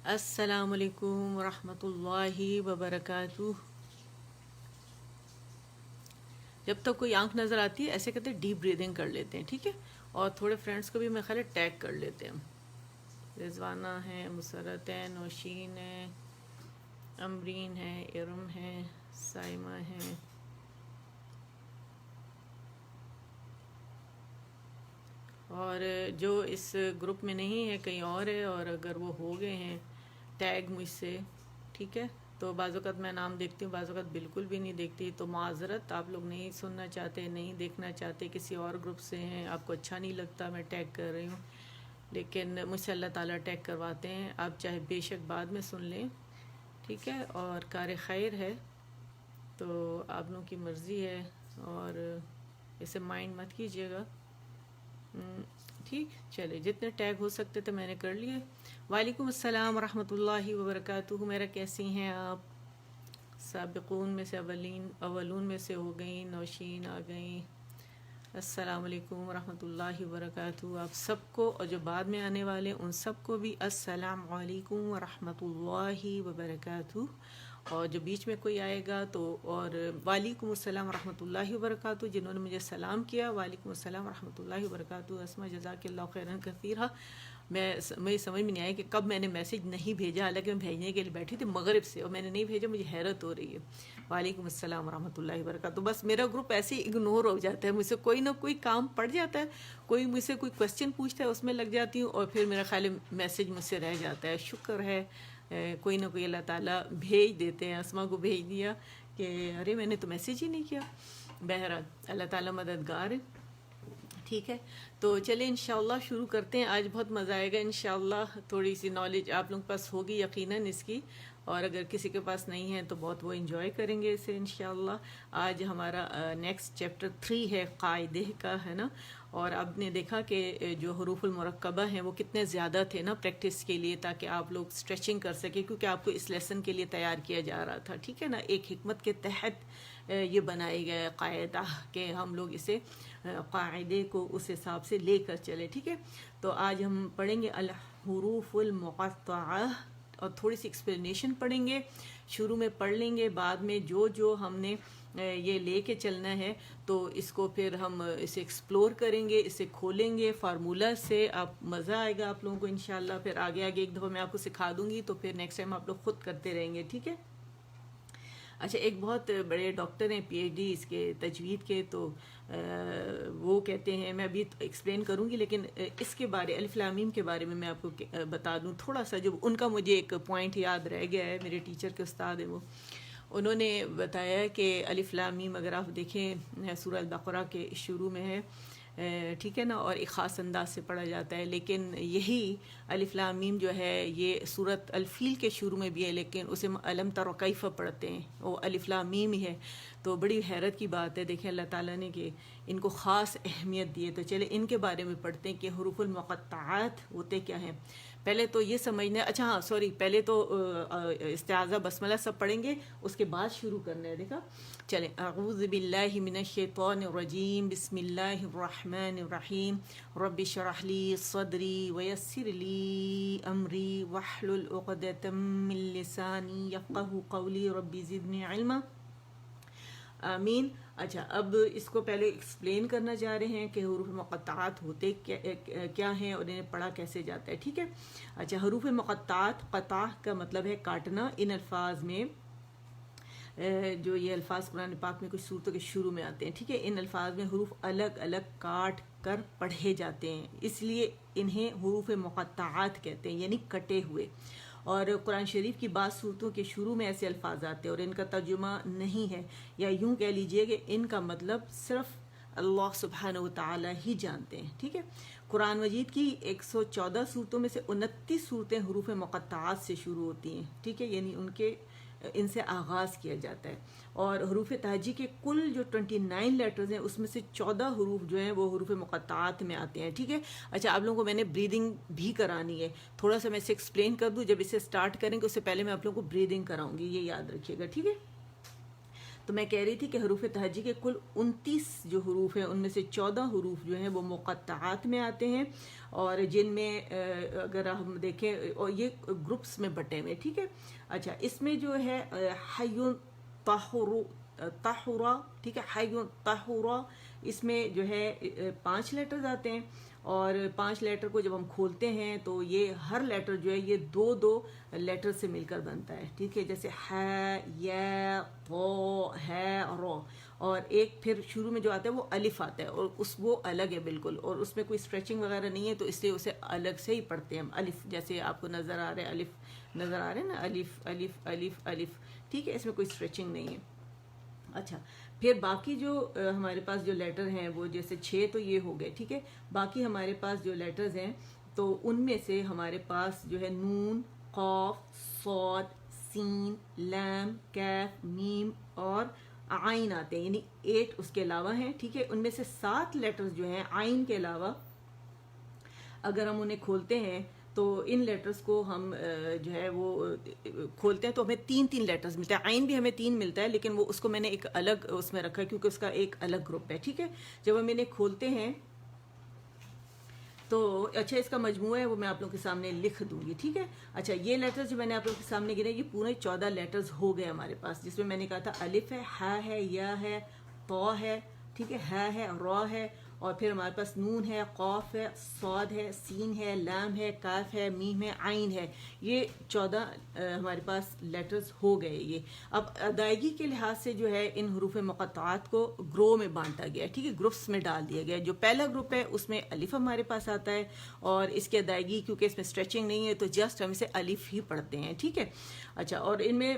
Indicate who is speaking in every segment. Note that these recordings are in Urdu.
Speaker 1: السلام علیکم ورحمۃ اللہ وبرکاتہ۔ جب تک کوئی آنکھ نظر آتی ہے ایسے کہتے ہیں ڈیپ بریدنگ کر لیتے ہیں، ٹھیک ہے؟ اور تھوڑے فرینڈس کو بھی میں خیال ہے ٹیگ کر لیتے ہیں۔ رضوانہ ہے، مسرت ہے، نوشین ہے، امرین ہے، ارم ہے، سائمہ ہے، اور جو اس گروپ میں نہیں ہے کہیں اور ہے، اور اگر وہ ہو گئے ہیں ٹیگ مجھ سے، ٹھیک ہے؟ تو بعض اوقات میں نام دیکھتی ہوں، بعض اوقات بالکل بھی نہیں دیکھتی، تو معذرت، آپ لوگ نہیں سننا چاہتے، نہیں دیکھنا چاہتے، کسی اور گروپ سے ہیں، آپ کو اچھا نہیں لگتا میں ٹیگ کر رہی ہوں، لیکن مجھ سے اللہ تعالیٰ ٹیگ کرواتے ہیں، آپ چاہے بے شک بعد میں سن لیں، ٹھیک ہے؟ اور کار خیر ہے تو آپ لوگوں کی مرضی ہے، اور اسے مائنڈ مت کیجیے گا۔ ٹھیک، چلے جتنے ٹیگ ہو سکتے تھے میں نے کر لیے۔ وعلیکم السلام ورحمۃ اللہ وبرکاتہ، میرا کیسی ہیں آپ؟ سابقون میں سے اولون میں سے ہو گئیں، نوشین آ گئیں۔ السلام علیکم ورحمۃ اللہ وبرکاتہ آپ سب کو، اور جو بعد میں آنے والے ان سب کو بھی السلام علیکم ورحمۃ اللہ وبرکاتہ، اور جو بیچ میں کوئی آئے گا تو، اور وعلیکم السلام ورحمۃ اللہ وبرکاتہ جنہوں نے مجھے سلام کیا، وعلیکم السلام ورحمۃ اللہ وبرکاتہ۔ اسما جزاک اللہ خیرا کثیرا۔ مجھے سمجھ میں نہیں آیا کہ کب میں نے میسج نہیں بھیجا، حالانکہ میں بھیجنے کے لیے بیٹھی تھی مغرب سے، اور میں نے نہیں بھیجا، مجھے حیرت ہو رہی ہے۔ وعلیکم السلام ورحمۃ اللہ وبرکاتہ۔ بس میرا گروپ ایسے ہی اگنور ہو جاتا ہے، مجھ سے کوئی نہ کوئی کام پڑ جاتا ہے، کوئی مجھ سے کوئی کویسچن پوچھتا ہے، اس میں لگ جاتی ہوں، اور پھر میرا خیال ہے میسج مجھ سے رہ جاتا ہے۔ شکر ہے کوئی نہ کوئی اللہ تعالیٰ بھیج دیتے ہیں۔ اسما کو بھیج دیا کہ ارے میں نے تو میسج ہی نہیں کیا۔ بہرحال اللہ تعالیٰ مددگار ہے، ٹھیک ہے؟ تو چلیں انشاءاللہ شروع کرتے ہیں، آج بہت مزہ آئے گا انشاءاللہ۔ تھوڑی سی نالج آپ لوگوں کے پاس ہوگی یقیناً اس کی، اور اگر کسی کے پاس نہیں ہے تو بہت وہ انجوائے کریں گے اسے انشاءاللہ۔ آج ہمارا نیکسٹ چیپٹر 3 ہے قاعدے کا، ہے نا؟ اور اب نے دیکھا کہ جو حروف المرکبہ ہیں وہ کتنے زیادہ تھے نا پریکٹس کے لیے، تاکہ آپ لوگ اسٹریچنگ کر سکیں، کیونکہ آپ کو اس لیسن کے لیے تیار کیا جا رہا تھا، ٹھیک ہے نا؟ ایک حکمت کے تحت یہ بنائی گیا قاعدہ کہ ہم لوگ اسے قاعدے کو اس حساب سے لے کر چلے، ٹھیک ہے؟ تو آج ہم پڑھیں گے الحروف المقطعہ، اور تھوڑی سی ایکسپلینیشن پڑھیں گے، شروع میں پڑھ لیں گے، بعد میں جو ہم نے یہ لے کے چلنا ہے تو اس کو پھر ہم اسے ایکسپلور کریں گے، اسے کھولیں گے فارمولہ سے، آپ مزہ آئے گا آپ لوگوں کو انشاءاللہ۔ پھر آگے ایک دفعہ میں آپ کو سکھا دوں گی، تو پھر نیکسٹ ٹائم آپ لوگ خود کرتے رہیں گے، ٹھیک ہے؟ اچھا، ایک بہت بڑے ڈاکٹر ہیں پی ایچ ڈی اس کے تجوید کے، تو وہ کہتے ہیں، میں ابھی ایکسپلین کروں گی، لیکن اس کے بارے الف لام میم کے بارے میں آپ کو بتا دوں تھوڑا سا، جو ان کا مجھے ایک پوائنٹ یاد رہ گیا ہے، میرے ٹیچر کے استاد ہیں وہ، انہوں نے بتایا کہ الف لام میم اگر آپ دیکھیں سورہ البقرہ کے شروع میں ہے، ٹھیک ہے نا؟ اور ایک خاص انداز سے پڑھا جاتا ہے، لیکن یہی الف لام میم جو ہے یہ سورۃ الفیل کے شروع میں بھی ہے، لیکن اسے الم تر کیف پڑھتے ہیں، وہ الف لام میم ہی ہے۔ تو بڑی حیرت کی بات ہے، دیکھیں اللہ تعالیٰ نے کہ ان کو خاص اہمیت دی ہے۔ تو چلے ان کے بارے میں پڑھتے ہیں کہ حروف المقطعات ہوتے کیا ہیں۔ پہلے تو یہ سمجھنا، اچھا ہاں سوری، پہلے تو استعاذہ بسملہ سب پڑھیں گے، اس کے بعد شروع کرنا ہے، دیکھا؟ چلیں، اعوذ باللہ من الشیطان الرجیم، بسم اللہ الرحمن الرحیم، رب اشرح لی صدری ویسر لی امری واحلل عقدۃ من لسانی یفقہوا قولی، رب زدنی علما، آمین۔ اچھا، اب اس کو پہلے ایکسپلین کرنا چاہ رہے ہیں کہ حروف مقطعات ہوتے کیا ہیں اور انہیں پڑھا کیسے جاتا ہے، ٹھیک ہے؟ اچھا، حروف مقطعات، قطع کا مطلب ہے کاٹنا، ان الفاظ میں جو یہ الفاظ قرآن پاک میں کچھ صورتوں کے شروع میں آتے ہیں، ٹھیک ہے؟ ان الفاظ میں حروف الگ الگ کاٹ کر پڑھے جاتے ہیں، اس لیے انہیں حروف مقطعات کہتے ہیں، یعنی کٹے ہوئے۔ اور قرآن شریف کی بعض صورتوں کے شروع میں ایسے الفاظ آتے ہیں اور ان کا ترجمہ نہیں ہے، یا یوں کہہ لیجئے کہ ان کا مطلب صرف اللہ سبحانہ و تعالی ہی جانتے ہیں، ٹھیک ہے؟ قرآن مجید کی 114 صورتوں میں سے 29 صورتیں حروف مقطعات سے شروع ہوتی ہیں، ٹھیک ہے؟ یعنی ان سے آغاز کیا جاتا ہے، اور حروف تہجی کے کل جو 29 لیٹرز ہیں اس میں سے 14 حروف جو ہیں وہ حروف مقطعات میں آتے ہیں، ٹھیک ہے؟ اچھا، آپ لوگوں کو میں نے بریدنگ بھی کرانی ہے، تھوڑا سا میں اسے ایکسپلین کر دوں، جب اسے سٹارٹ کریں گے اس سے پہلے میں آپ لوگوں کو بریدنگ کراؤں گی، یہ یاد رکھیے گا، ٹھیک ہے؟ تو تو میں کہہ رہی تھی کہ حروف تہجی کے کل 29 جو حروف ہیں ان میں سے 14 حروف جو ہیں وہ مقطعات میں آتے ہیں، اور جن میں اگر ہم دیکھیں اور یہ گروپس میں بٹے ہوئے، ٹھیک ہے. اچھا اس میں جو ہے حیون طہورا، ٹھیک ہے، حیون طہورا، اس میں جو ہے 5 لیٹرز آتے ہیں، اور 5 لیٹر کو جب ہم کھولتے ہیں تو یہ ہر لیٹر جو ہے یہ 2 لیٹر سے مل کر بنتا ہے، ٹھیک ہے. جیسے ح، یا، طو، ہے، رو، اور ایک پھر شروع میں جو آتا ہے وہ الف آتا ہے، اور وہ الگ ہے بالکل، اور اس میں کوئی اسٹریچنگ وغیرہ نہیں ہے، تو اس لیے اسے الگ سے ہی پڑھتے ہیں ہم. الف جیسے آپ کو نظر آ رہا ہے، الف نظر آ رہے ہیں نا، الف الف الف الف، ٹھیک ہے، اس میں کوئی اسٹریچنگ نہیں ہے. اچھا پھر باقی جو ہمارے پاس جو لیٹر ہیں وہ جیسے 6 تو یہ ہو گئے، ٹھیک ہے. باقی ہمارے پاس جو لیٹرز ہیں تو ان میں سے ہمارے پاس جو ہے نون، قاف، صاد، سین، لام، کیف، میم اور عین آتے ہیں، یعنی 8 اس کے علاوہ ہیں، ٹھیک ہے. ان میں سے 7 لیٹرز جو ہیں عین کے علاوہ اگر ہم انہیں کھولتے ہیں تو ان لیٹرز کو ہم جو ہے وہ کھولتے ہیں تو ہمیں 3 لیٹرز ملتے ہیں. عین بھی ہمیں 3 ملتا ہے، لیکن وہ اس کو میں نے ایک الگ اس میں رکھا ہے کیونکہ اس کا ایک الگ گروپ ہے، ٹھیک ہے. جب ہم انہیں کھولتے ہیں تو اچھا اس کا مجموعہ ہے وہ میں آپ لوگوں کے سامنے لکھ دوں گی، ٹھیک ہے. اچھا یہ لیٹرز جو میں نے آپ لوگوں کے سامنے گنے یہ پورے 14 لیٹرز ہو گئے ہمارے پاس، جس میں میں نے کہا تھا الف ہے، ہا ہے، یا ہے، تو ہے، ٹھیک ہے، ہے، را ہے، اور پھر ہمارے پاس نون ہے، قاف ہے، صاد ہے، سین ہے، لام ہے، کاف ہے، میم ہے، عین ہے. یہ 14 ہمارے پاس لیٹرز ہو گئے. یہ اب ادائیگی کے لحاظ سے جو ہے ان حروف مقطعات کو گرو میں بانٹا گیا ہے، ٹھیک ہے، گروپس میں ڈال دیا گیا ہے. جو پہلا گروپ ہے اس میں الف ہمارے پاس آتا ہے، اور اس کی ادائیگی کیونکہ اس میں اسٹریچنگ نہیں ہے تو جسٹ ہم اسے الف ہی پڑھتے ہیں، ٹھیک ہے. اچھا اور ان میں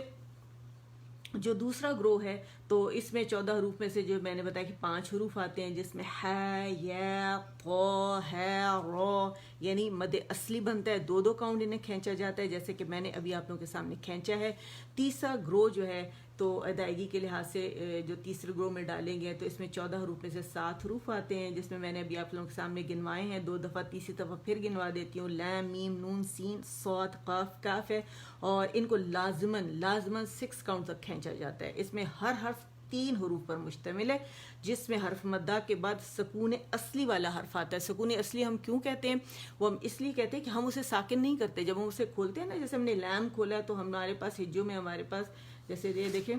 Speaker 1: جو دوسرا گروہ ہے تو اس میں 14 حروف میں سے جو میں نے بتایا کہ 5 حروف آتے ہیں، جس میں ہے، یا، قو، ہے، رو، یعنی مد اصلی بنتا ہے، 2 کاؤنٹ انہیں کھینچا جاتا ہے جیسے کہ میں نے ابھی آپ لوگوں کے سامنے کھینچا ہے. تیسرا گروہ جو ہے تو ادائیگی کے لحاظ سے جو تیسرے گروہ میں ڈالیں گے تو اس میں 14 حروف میں سے 7 حروف آتے ہیں، جس میں میں نے ابھی آپ لوگوں کے سامنے گنوائے ہیں 2 دفعہ، تیسری دفعہ پھر گنوا دیتی ہوں. لام، میم، نون، سین، صاد، قاف، کاف ہے، اور ان کو لازماً 6 کاؤنٹ تک کھینچا جاتا ہے. اس میں ہر حرف 3 حروف پر مشتمل ہے، جس میں حرف مدہ کے بعد سکون اصلی والا حرف آتا ہے. سکون اصلی ہم کیوں کہتے ہیں؟ وہ ہم اس لیے کہتے ہیں کہ ہم اسے ساکن نہیں کرتے. جب ہم اسے کھولتے ہیں نا، جیسے ہم نے لام کھولا تو ہمارے پاس ہجوں میں ہمارے پاس جیسے یہ دیکھیں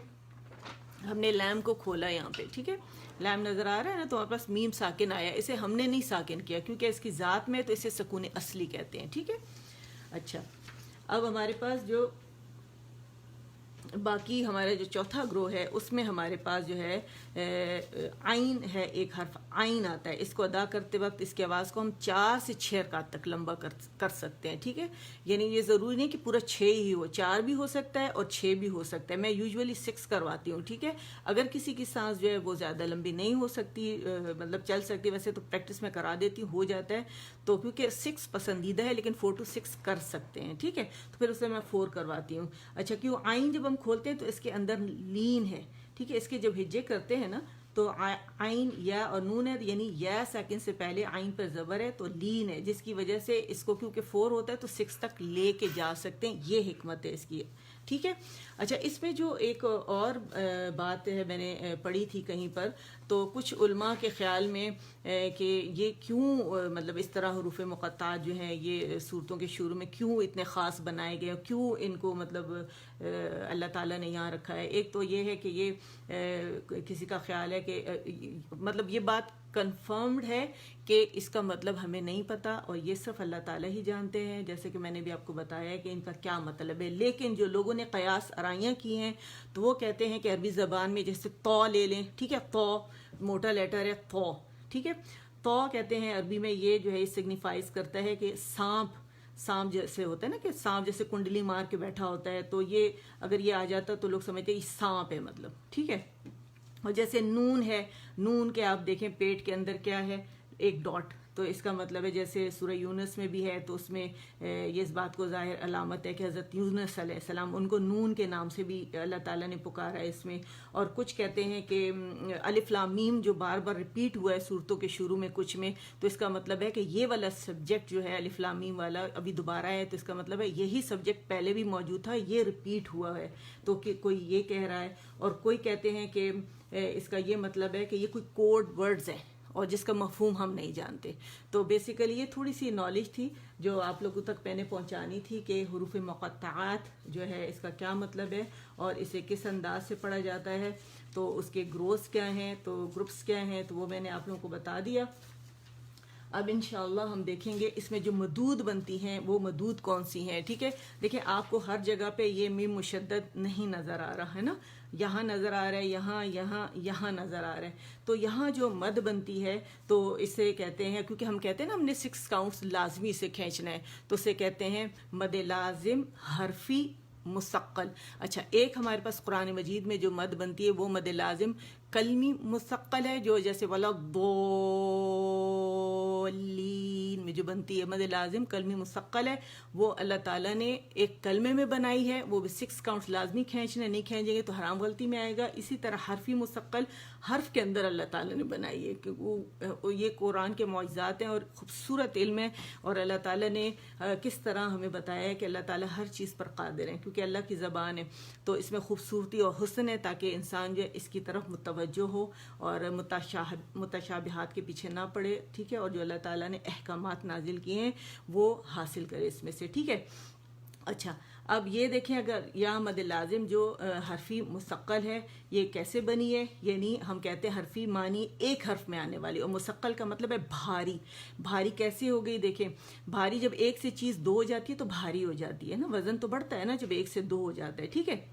Speaker 1: ہم نے لام کو کھولا یہاں پہ، ٹھیک ہے، لام نظر آ رہا ہے نا، تو ہمارے پاس میم ساکن آیا. اسے ہم نے نہیں ساکن کیا کیونکہ اس کی ذات میں تو اسے سکون اصلی کہتے ہیں، ٹھیک ہے. اچھا اب ہمارے پاس جو باقی ہمارا جو چوتھا گروہ ہے اس میں ہمارے پاس جو ہے عین ہے، ایک حرف عین آتا ہے. اس کو ادا کرتے وقت اس کی آواز کو ہم 4 سے 6 رکعت تک لمبا کر سکتے ہیں، ٹھیک ہے. یعنی یہ ضروری نہیں کہ پورا 6 ہی ہو، 4 بھی ہو سکتا ہے اور 6 بھی ہو سکتا ہے. میں یوزولی 6 کرواتی ہوں، ٹھیک ہے. اگر کسی کی سانس جو ہے وہ زیادہ لمبی نہیں ہو سکتی، مطلب چل سکتی، ویسے تو پریکٹس میں کرا دیتی ہوں، ہو جاتا ہے تو کیونکہ 6 پسندیدہ ہے، لیکن 4 to 6 کر سکتے ہیں، ٹھیک ہے. تو پھر اسے میں 4 کرواتی ہوں. اچھا کیوں عین جب ہم کھولتے ہیں تو اس کے اندر لین ہے، ٹھیک ہے. اس کے جب ہجے کرتے ہیں نا تو عین یا اور نون ہے، یعنی یا سیکنڈ سے پہلے عین پر زبر ہے تو لین ہے، جس کی وجہ سے اس کو کیونکہ 4 ہوتا ہے تو 6 تک لے کے جا سکتے ہیں. یہ حکمت ہے اس کی، ٹھیک ہے. اچھا اس میں جو ایک اور بات ہے میں نے پڑھی تھی کہیں پر، تو کچھ علماء کے خیال میں کہ یہ کیوں مطلب اس طرح حروف مقطعات جو ہیں یہ صورتوں کے شروع میں کیوں اتنے خاص بنائے گئے، کیوں ان کو مطلب اللہ تعالیٰ نے یہاں رکھا ہے. ایک تو یہ ہے کہ یہ کسی کا خیال ہے کہ مطلب یہ بات کنفرمڈ ہے کہ اس کا مطلب ہمیں نہیں پتہ اور یہ صرف اللہ تعالیٰ ہی جانتے ہیں، جیسے کہ میں نے بھی آپ کو بتایا ہے کہ ان کا کیا مطلب ہے. لیکن جو لوگوں نے قیاس آرائیاں کی ہیں تو وہ کہتے ہیں کہ عربی زبان میں جیسے تو لے لیں، ٹھیک ہے، تو موٹا لیٹر ہے تو، ٹھیک ہے. تو کہتے ہیں عربی میں یہ جو ہے سگنیفائز کرتا ہے کہ سانپ جیسے ہوتا ہے نا، کہ سانپ جیسے کنڈلی مار کے بیٹھا ہوتا ہے، تو یہ اگر یہ آ جاتا تو لوگ سمجھتے ہیں یہ سانپ ہے مطلب، ٹھیک ہے. اور جیسے نون ہے، نون کے آپ دیکھیں پیٹ کے اندر کیا ہے، ایک ڈاٹ، تو اس کا مطلب ہے جیسے سورہ یونس میں بھی ہے تو اس میں یہ اس بات کو ظاہر علامت ہے کہ حضرت یونس علیہ السلام ان کو نون کے نام سے بھی اللہ تعالیٰ نے پکارا ہے اس میں. اور کچھ کہتے ہیں کہ الف لام میم جو بار بار ریپیٹ ہوا ہے صورتوں کے شروع میں کچھ میں، تو اس کا مطلب ہے کہ یہ والا سبجیکٹ جو ہے الف لام میم والا ابھی دوبارہ ہے، تو اس کا مطلب ہے یہی سبجیکٹ پہلے بھی موجود تھا، یہ ریپیٹ ہوا ہے. تو کہ کوئی یہ کہہ رہا ہے، اور کوئی کہتے ہیں کہ اس کا یہ مطلب ہے کہ یہ کوئی کوڈ ورڈز ہے اور جس کا مفہوم ہم نہیں جانتے. تو بیسیکلی یہ تھوڑی سی نالج تھی جو آپ لوگوں تک میں نے پہنچانی تھی کہ حروف مقطعات جو ہے اس کا کیا مطلب ہے اور اسے کس انداز سے پڑھا جاتا ہے، تو اس کے گروہs کیا ہیں، تو گروپس کیا ہیں، تو وہ میں نے آپ لوگوں کو بتا دیا. اب انشاءاللہ ہم دیکھیں گے اس میں جو مدود بنتی ہیں وہ مدود کون سی ہیں. ٹھیک ہے، دیکھیں آپ کو ہر جگہ پہ یہ میم مشدد نہیں نظر آ رہا ہے نا، یہاں نظر آ رہا ہے، یہاں نظر آ رہا ہے. تو یہاں جو مد بنتی ہے تو اسے کہتے ہیں، کیونکہ ہم کہتے ہیں نا ہم نے 6 کاؤنٹس لازمی سے کھینچنا ہے، تو اسے کہتے ہیں مد لازم حرفی مستقل. اچھا، ایک ہمارے پاس قرآن مجید میں جو مد بنتی ہے وہ مد لازم کلمی مستقل ہے، جو جیسے ولا الضالین میں جو بنتی ہے مد لازم کلمی مستقل ہے، وہ اللہ تعالیٰ نے ایک کلمے میں بنائی ہے، وہ بھی 6 کاؤنٹس لازمی کھینچنا، نہیں کھینچیں گے تو حرام غلطی میں آئے گا. اسی طرح حرفی مستقل حرف کے اندر اللہ تعالیٰ نے بنائی ہے، کہ وہ یہ قرآن کے معجزات ہیں اور خوبصورت علم ہے، اور اللہ تعالیٰ نے کس طرح ہمیں بتایا ہے کہ اللہ تعالیٰ ہر چیز پر قادر ہیں، کیونکہ اللہ کی زبان ہے. تو اس میں خوبصورتی اور حسن ہے تاکہ انسان جو ہے اس کی طرف متوجہ ہو اور متشابہات کے پیچھے نہ پڑے. ٹھیک ہے، اور جو اللہ تعالیٰ نے احکامات نازل کیے ہیں وہ حاصل کرے اس میں سے. ٹھیک ہے. اچھا، اب یہ دیکھیں اگر یا مد لازم جو حرفی مستقل ہے یہ کیسے بنی ہے، یعنی ہم کہتے ہیں حرفی معنی ایک حرف میں آنے والی، اور مستقل کا مطلب ہے بھاری. بھاری کیسے ہو گئی؟ دیکھیں، بھاری جب ایک سے چیز 2 ہو جاتی ہے تو بھاری ہو جاتی ہے نا، وزن تو بڑھتا ہے نا جب 1 سے 2 ہو جاتا ہے. ٹھیک ہے،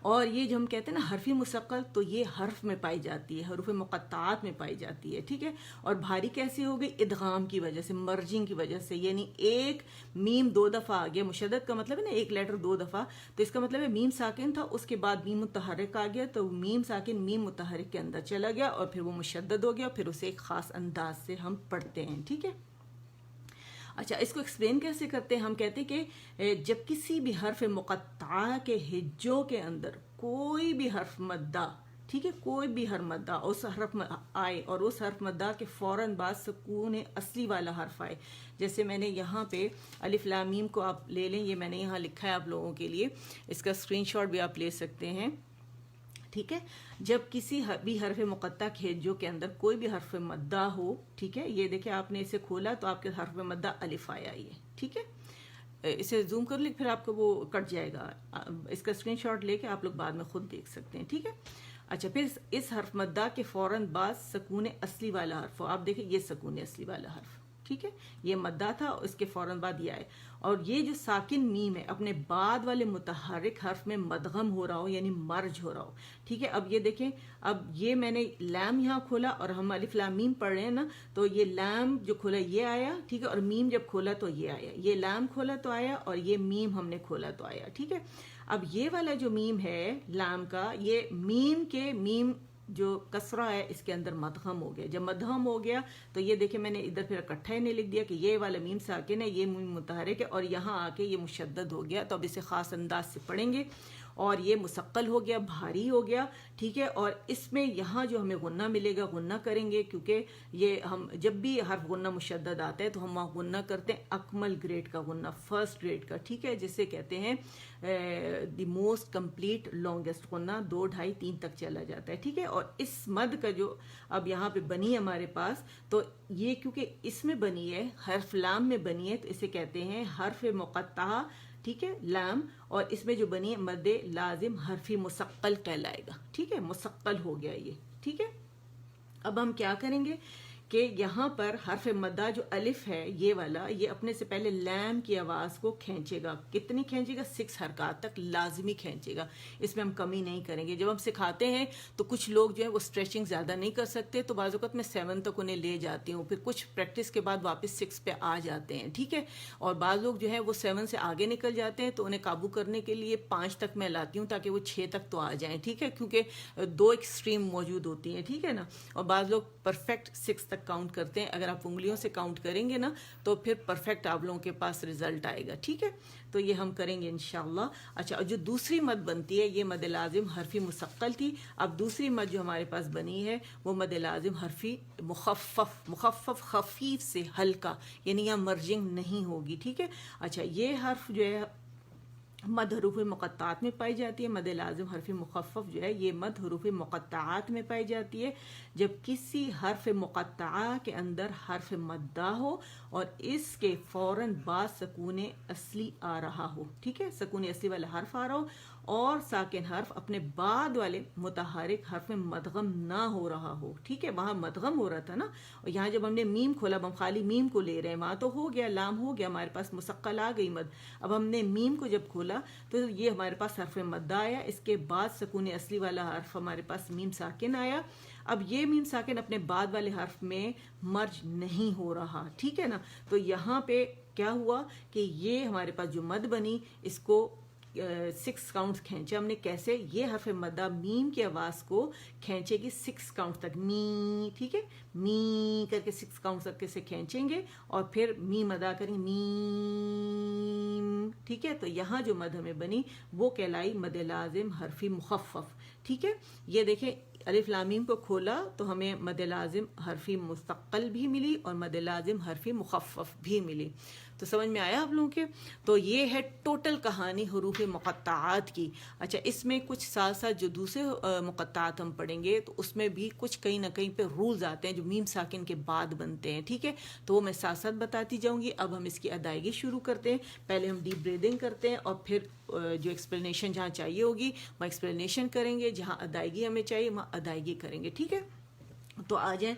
Speaker 1: اور یہ جو ہم کہتے ہیں نا حرفی مستقل، تو یہ حرف میں پائی جاتی ہے، حروف مقطعات میں پائی جاتی ہے. ٹھیک ہے، اور بھاری کیسے ہو گئی؟ ادغام کی وجہ سے، مرجنگ کی وجہ سے، یعنی ایک میم 2 دفعہ آ گیا. مشدد کا مطلب ہے نا ایک لیٹر 2 دفعہ، تو اس کا مطلب ہے میم ساکن تھا، اس کے بعد میم متحرک آ گیا، تو میم ساکن میم متحرک کے اندر چلا گیا اور پھر وہ مشدد ہو گیا، پھر اسے ایک خاص انداز سے ہم پڑھتے ہیں. ٹھیک ہے. اچھا، اس کو ایکسپلین کیسے کرتے ہیں؟ ہم کہتے ہیں کہ جب کسی بھی حرف مقطعہ کے ہجوں کے اندر کوئی بھی حرف مدہ، ٹھیک ہے، کوئی بھی حرف مدہ اس حرف میں آئے اور اس حرف مدہ کے فوراً بعد سکون اصلی والا حرف آئے، جیسے میں نے یہاں پہ الف لام میم کو آپ لے لیں، یہ میں نے یہاں لکھا ہے آپ لوگوں کے لیے، اس کا اسکرین شاٹ بھی آپ لے سکتے ہیں. ٹھیک ہے، جب کسی بھی حرف مقطع کے ہجوں کے اندر کوئی بھی حرف مدہ ہو، ٹھیک ہے، یہ دیکھیں آپ نے اسے کھولا تو آپ کے حرف مدہ الف آیا یہ. ٹھیک ہے، اسے زوم کر لیں پھر آپ کو وہ کٹ جائے گا، اس کا اسکرین شاٹ لے کے آپ لوگ بعد میں خود دیکھ سکتے ہیں. ٹھیک ہے. اچھا، پھر اس حرف مدہ کے فوراً بعد سکون اصلی والا حرف، آپ دیکھیں یہ سکون اصلی والا حرف، ٹھیک ہے، یہ مدہ تھا، اس کے فوراً بعد یہ آئے، اور یہ جو ساکن میم ہے اپنے بعد والے متحرک حرف میں مدغم ہو رہا ہو، یعنی مرج ہو رہا ہو. ٹھیک ہے، اب یہ دیکھیں، اب یہ میں نے لام یہاں کھولا اور ہم الف لام میم پڑھ رہے ہیں نا، تو یہ لام جو کھولا یہ آیا، ٹھیک ہے، اور میم جب کھولا تو یہ آیا، یہ لام کھولا تو آیا اور یہ میم ہم نے کھولا تو آیا. ٹھیک ہے، اب یہ والا جو میم ہے لام کا، یہ میم کے میم جو کسرہ ہے اس کے اندر مدغم ہو گیا. جب مدغم ہو گیا تو یہ دیکھیں میں نے ادھر پھر اکٹھا ہی نہیں لکھ دیا کہ یہ والا میم ساکن ہے، یہ میم متحرک ہے، اور یہاں آ کے یہ مشدد ہو گیا، تو اب اسے خاص انداز سے پڑھیں گے، اور یہ مسقل ہو گیا، بھاری ہو گیا. ٹھیک ہے، اور اس میں یہاں جو ہمیں غنہ ملے گا غنہ کریں گے، کیونکہ یہ ہم جب بھی حرف غنہ مشدد آتا ہے تو ہم وہاں غنہ کرتے ہیں اکمل گریڈ کا غنہ، فرسٹ گریڈ کا. ٹھیک ہے، جسے کہتے ہیں دی موسٹ کمپلیٹ لانگیسٹ غنہ، 2 2.5 3 تک چلا جاتا ہے. ٹھیک ہے، اور اس مد کا جو اب یہاں پہ بنی ہے ہمارے پاس، تو یہ کیونکہ اس میں بنی ہے، حرف لام میں بنی ہے، تو اسے کہتے ہیں حرف مقطع. ٹھیک ہے، لام، اور اس میں جو بنی ہے مد لازم حرفی مسقل کہلائے گا. ٹھیک ہے، مسقل ہو گیا یہ. ٹھیک ہے، اب ہم کیا کریں گے کہ یہاں پر حرف مدہ جو الف ہے یہ والا، یہ اپنے سے پہلے لام کی آواز کو کھینچے گا. کتنی کھینچے گا؟ 6 حرکات تک لازمی کھینچے گا، اس میں ہم کمی نہیں کریں گے. جب ہم سکھاتے ہیں تو کچھ لوگ جو ہے وہ اسٹریچنگ زیادہ نہیں کر سکتے، تو بعض اوقات میں 7 تک انہیں لے جاتی ہوں، پھر کچھ پریکٹس کے بعد واپس 6 پہ آ جاتے ہیں. ٹھیک ہے، اور بعض لوگ جو ہے وہ 7 سے آگے نکل جاتے ہیں، تو انہیں قابو کرنے کے لیے 5 تک میں لاتی ہوں تاکہ وہ 6 تک تو آ جائیں. ٹھیک ہے، کیونکہ 2 ایکسٹریم موجود ہوتی ہیں. ٹھیک ہے نا، اور بعض لوگ پرفیکٹ 6 تک تک کاؤنٹ کرتے ہیں. اگر آپ انگلیوں سے کاؤنٹ کریں گے نا تو پھر پرفیکٹ آپ لوگوں کے پاس رزلٹ آئے گا. ٹھیک ہے, تو یہ ہم کریں گے انشاءاللہ. اچھا, اور جو دوسری مد بنتی ہے یہ مد لازم حرفی مثقل تھی. اب دوسری مد جو ہمارے پاس بنی ہے وہ مد لازم حرفی مخفف خفیف سے ہلکا, یعنی یہاں مرجنگ نہیں ہوگی. ٹھیک ہے. اچھا, یہ حرف جو ہے مد حروف مقطعات میں پائی جاتی ہے. مد لازم حرف مخفف جو ہے یہ مد حروف مقطعات میں پائی جاتی ہے جب کسی حرف مقطعہ کے اندر حرف مدہ ہو اور اس کے فوراً بعد سکون اصلی آ رہا ہو. ٹھیک ہے, سکون اصلی والا حرف آ رہا ہو اور ساکن حرف اپنے بعد والے متحرک حرف میں مدغم نہ ہو رہا ہو. ٹھیک ہے, وہاں مدغم ہو رہا تھا نا, اور یہاں جب ہم نے میم کھولا, ہم خالی میم کو لے رہے ہیں, وہاں تو ہو گیا لام ہو گیا, ہمارے پاس مثقل آ گئی مد. اب ہم نے میم کو جب کھولا تو یہ ہمارے پاس حرف مدہ آیا, اس کے بعد سکون اصلی والا حرف ہمارے پاس میم ساکن آیا. اب یہ میم ساکن اپنے بعد والے حرف میں مرج نہیں ہو رہا. ٹھیک ہے نا, تو یہاں پہ کیا ہوا کہ یہ ہمارے پاس جو مد بنی اس کو 6 کاؤنٹس کھینچے ہم نے. کیسے؟ یہ حرف مدہ میم کی آواز کو کھینچے گی 6 کاؤنٹ تک, می. ٹھیک ہے, می کر کے 6 کاؤنٹ تک سے کھینچیں گے اور پھر میم ادا کریں گے, میم. ٹھیک ہے, تو یہاں جو مد ہمیں بنی وہ کہلائی مد لازم حرفی مخفف. ٹھیک ہے, یہ دیکھیں الف لام میم کو کھولا تو ہمیں مد لازم حرفی مستقل بھی ملی اور مد لازم حرفی مخفف بھی ملی. تو سمجھ میں آیا آپ لوگوں کے؟ تو یہ ہے ٹوٹل کہانی حروف مقطعات کی. اچھا, اس میں کچھ ساتھ ساتھ جو دوسرے مقطعات ہم پڑھیں گے تو اس میں بھی کچھ کہیں نہ کہیں پہ رولز آتے ہیں جو میم ساکن کے بعد بنتے ہیں. ٹھیک ہے, تو وہ میں ساتھ ساتھ بتاتی جاؤں گی. اب ہم اس کی ادائیگی شروع کرتے ہیں. پہلے ہم ڈیپ بریدنگ کرتے ہیں اور پھر جو ایکسپلینیشن جہاں چاہیے ہوگی وہاں ایکسپلینیشن کریں گے, جہاں ادائیگی ہمیں چاہیے وہاں ادائیگی کریں گے. ٹھیک ہے, تو آ جائیں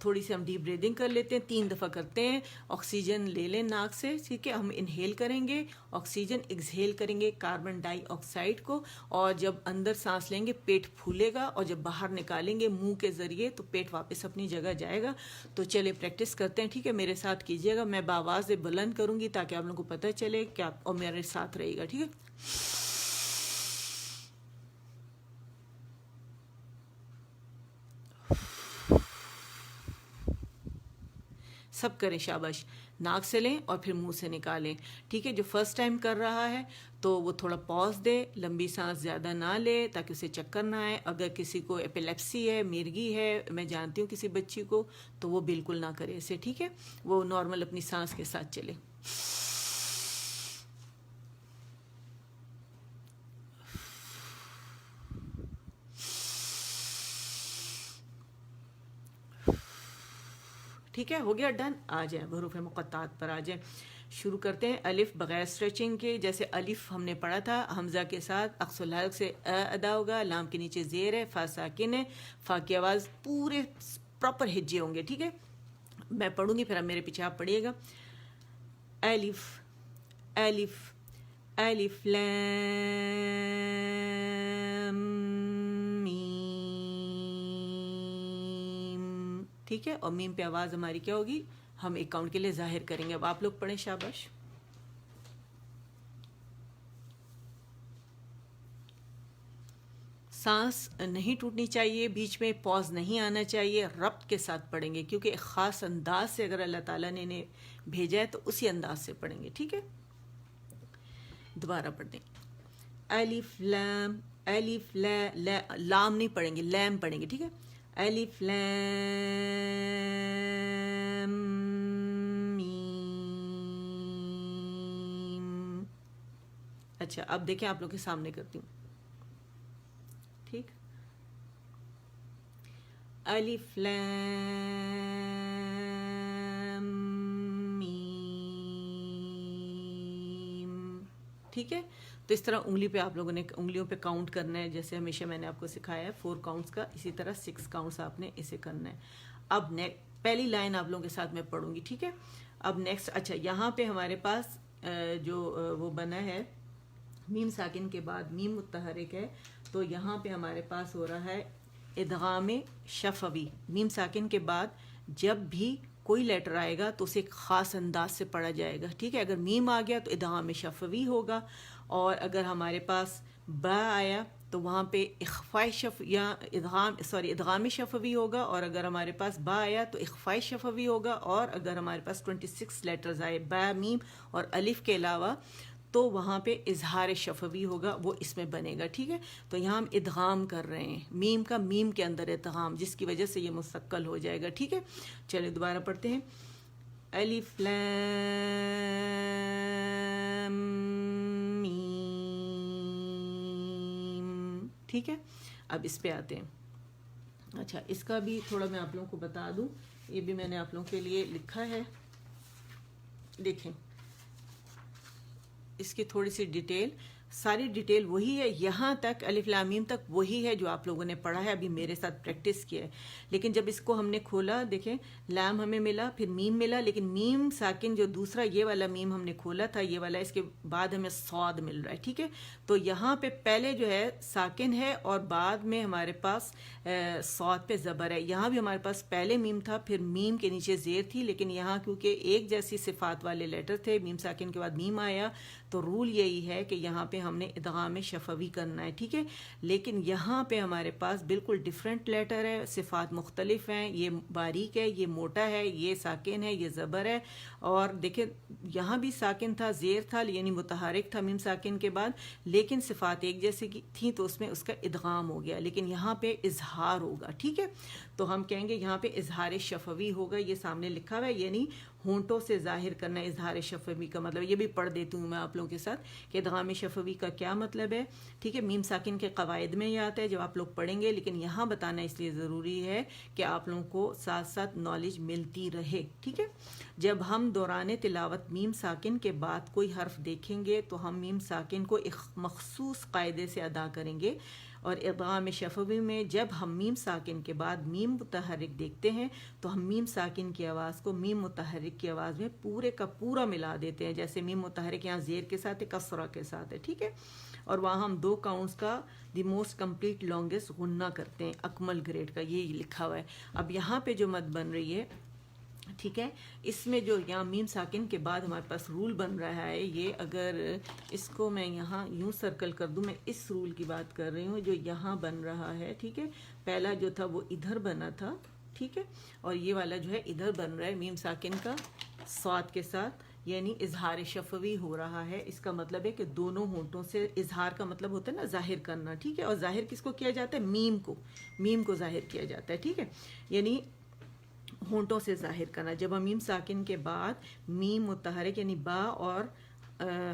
Speaker 1: تھوڑی سی ہم ڈیپ بریدنگ کر لیتے ہیں. 3 دفعہ کرتے ہیں. آکسیجن لے لیں ناک سے. ٹھیک ہے, ہم انہیل کریں گے آکسیجن, ایکسہیل کریں گے کاربن ڈائی آکسائڈ کو, اور جب اندر سانس لیں گے پیٹ پھولے گا اور جب باہر نکالیں گے منہ کے ذریعے تو پیٹ واپس اپنی جگہ جائے گا. تو چلے پریکٹس کرتے ہیں. ٹھیک ہے, میرے ساتھ کیجیے گا. میں بآواز بلند کروں گی تاکہ آپ لوگوں کو پتہ چلے کہ آپ اور میرے ساتھ رہے گا. ٹھیک ہے, سب کریں. شاباش. ناک سے لیں اور پھر منہ سے نکالیں. ٹھیک ہے, جو فرسٹ ٹائم کر رہا ہے تو وہ تھوڑا پاز دے, لمبی سانس زیادہ نہ لے تاکہ اسے چکر نہ آئے. اگر کسی کو ایپیلیپسی ہے, مرگی ہے, میں جانتی ہوں کسی بچی کو, تو وہ بالکل نہ کرے اسے. ٹھیک ہے, وہ نارمل اپنی سانس کے ساتھ چلے. ٹھیک ہے, ہو گیا ڈن. آ جائیں حروف مقطعات پر آ جائیں. شروع کرتے ہیں الف بغیر اسٹریچنگ کے. جیسے الف ہم نے پڑھا تھا حمزہ کے ساتھ اقص الحلق سے ادا ہوگا, لام کے نیچے زیر ہے, فا ساکن ہے, فا کی آواز پورے پراپر ہجے ہوں گے. ٹھیک ہے, میں پڑھوں گی پھر آپ میرے پیچھے آپ پڑھیے گا. الف الف الف لام میم. ٹھیک ہے, اور میم پہ آواز ہماری کیا ہوگی, ہم ایک کاؤنٹ کے لیے ظاہر کریں گے. اب آپ لوگ پڑھیں. شاباش. سانس نہیں ٹوٹنی چاہیے, بیچ میں پاز نہیں آنا چاہیے, ربط کے ساتھ پڑھیں گے کیونکہ ایک خاص انداز سے اگر اللہ تعالیٰ نے انہیں بھیجا ہے تو اسی انداز سے پڑھیں گے. ٹھیک ہے, دوبارہ پڑھ دیں. الف لام الف لا, لام نہیں پڑھیں گے, لام پڑھیں گے. ٹھیک ہے, الف لام میم. اچھا, اب دیکھیں آپ لوگ کے سامنے کرتی ہوں. ٹھیک, الف لام میم. ٹھیک ہے, تو اس طرح انگلی پہ آپ لوگوں نے انگلیوں پہ کاؤنٹ کرنا ہے, جیسے ہمیشہ میں نے آپ کو سکھایا ہے 4 کاؤنٹس کا, اسی طرح 6 کاؤنٹس آپ نے اسے کرنا ہے. اب پہلی لائن آپ لوگوں کے ساتھ میں پڑھوں گی. ٹھیک ہے, اب نیکسٹ. اچھا, یہاں پہ ہمارے پاس جو وہ بنا ہے میم ساکن کے بعد میم متحرک ہے, تو یہاں پہ ہمارے پاس ہو رہا ہے ادغام شفوی. میم ساکن کے بعد جب بھی کوئی لیٹر آئے گا تو اسے ایک خاص انداز سے پڑھا جائے گا. ٹھیک ہے, اگر میم آ گیا تو ادغام شفوی ہوگا, اور اگر ہمارے پاس با آیا تو وہاں پہ اخفاء یا ادغام شفوی ہوگا، اور اگر ہمارے پاس با آیا تو اخفاء شفوی ہوگا، اور اگر ہمارے پاس 26 لیٹرز آئے با میم اور الف کے علاوہ تو وہاں پہ اظہار شفوی ہوگا، وہ اس میں بنے گا. ٹھیک ہے، تو یہاں ہم ادغام کر رہے ہیں میم کا میم کے اندر ادغام، جس کی وجہ سے یہ مستقل ہو جائے گا. ٹھیک ہے، چلے دوبارہ پڑھتے ہیں. الف لام میم. ٹھیک ہے، اب اس پہ آتے ہیں. اچھا، اس کا بھی تھوڑا میں آپ لوگوں کو بتا دوں، یہ بھی میں نے آپ لوگوں کے لیے لکھا ہے، دیکھیں اس کی تھوڑی سی ڈیٹیل. ساری ڈیٹیل وہی ہے، یہاں تک الف لام میم تک وہی ہے جو آپ لوگوں نے پڑھا ہے، ابھی میرے ساتھ پریکٹس کیا ہے. لیکن جب اس کو ہم نے کھولا، دیکھیں لام ہمیں ملا، پھر میم ملا، لیکن میم ساکن جو دوسرا یہ والا میم ہم نے کھولا تھا، یہ والا، اس کے بعد ہمیں صاد مل رہا ہے. ٹھیک ہے، تو یہاں پہ پہلے جو ہے ساکن ہے اور بعد میں ہمارے پاس صاد پہ زبر ہے. یہاں بھی ہمارے پاس پہلے میم تھا، پھر میم کے نیچے زیر تھی، لیکن یہاں کیونکہ ایک جیسی صفات والے لیٹر تھے، میم ساکن کے بعد میم آیا، تو رول یہی ہے کہ یہاں پہ ہم نے ادغام شفوی کرنا ہے. ٹھیک ہے، لیکن یہاں پہ ہمارے پاس بالکل ڈیفرنٹ لیٹر ہے، صفات مختلف ہیں، یہ باریک ہے، یہ موٹا ہے، یہ ساکن ہے، یہ زبر ہے. اور دیکھیں یہاں بھی ساکن تھا، زیر تھا، یعنی متحرک تھا میم ساکن کے بعد، لیکن صفات ایک جیسے کی تھیں تو اس میں اس کا ادغام ہو گیا، لیکن یہاں پہ اظہار ہوگا. ٹھیک ہے، تو ہم کہیں گے یہاں پہ اظہار شفوی ہوگا، یہ سامنے لکھا ہوا ہے، یعنی ہونٹوں سے ظاہر کرنا. اظہار شفوی کا مطلب یہ بھی پڑھ دیتی ہوں میں آپ لوگوں کے ساتھ کہ ادغام شفوی کا کیا مطلب ہے. ٹھیک ہے، میم ساکن کے قواعد میں یہ آتا ہے جب آپ لوگ پڑھیں گے، لیکن یہاں بتانا اس لیے ضروری ہے کہ آپ لوگوں کو ساتھ ساتھ نالج ملتی رہے. ٹھیک ہے، جب ہم دوران تلاوت میم ساکن کے بعد کوئی حرف دیکھیں گے تو ہم میم ساکن کو ایک مخصوص قاعدے سے ادا کریں گے، اور ادغام شفوی میں جب ہم میم ساکن کے بعد میم متحرک دیکھتے ہیں تو ہم میم ساکن کی آواز کو میم متحرک کی آواز میں پورے کا پورا ملا دیتے ہیں. جیسے میم متحرک یہاں زیر کے ساتھ ہے، کسرہ کے ساتھ ہے. ٹھیک ہے، اور وہاں ہم 2 کاؤنٹس کا دی موسٹ کمپلیٹ لانگسٹ غنہ کرتے ہیں، اکمل گریڈ کا، یہ لکھا ہوا ہے. اب یہاں پہ جو مد بن رہی ہے، ٹھیک ہے، اس میں جو یہاں میم ساکن کے بعد ہمارے پاس رول بن رہا ہے، یہ اگر اس کو میں یہاں یوں سرکل کر دوں، میں اس رول کی بات کر رہی ہوں جو یہاں بن رہا ہے. ٹھیک ہے، پہلا جو تھا وہ ادھر بنا تھا، ٹھیک ہے، اور یہ والا جو ہے ادھر بن رہا ہے میم ساکن کا صاد کے ساتھ، یعنی اظہار شفوی ہو رہا ہے. اس کا مطلب ہے کہ دونوں ہونٹوں سے، اظہار کا مطلب ہوتا ہے نا ظاہر کرنا. ٹھیک ہے، اور ظاہر کس کو کیا جاتا ہے؟ میم کو ظاہر کیا جاتا ہے. ٹھیک ہے، یعنی ہونٹوں سے ظاہر کرنا. جب ہم میم ساکن کے بعد میم متحرک یعنی با اور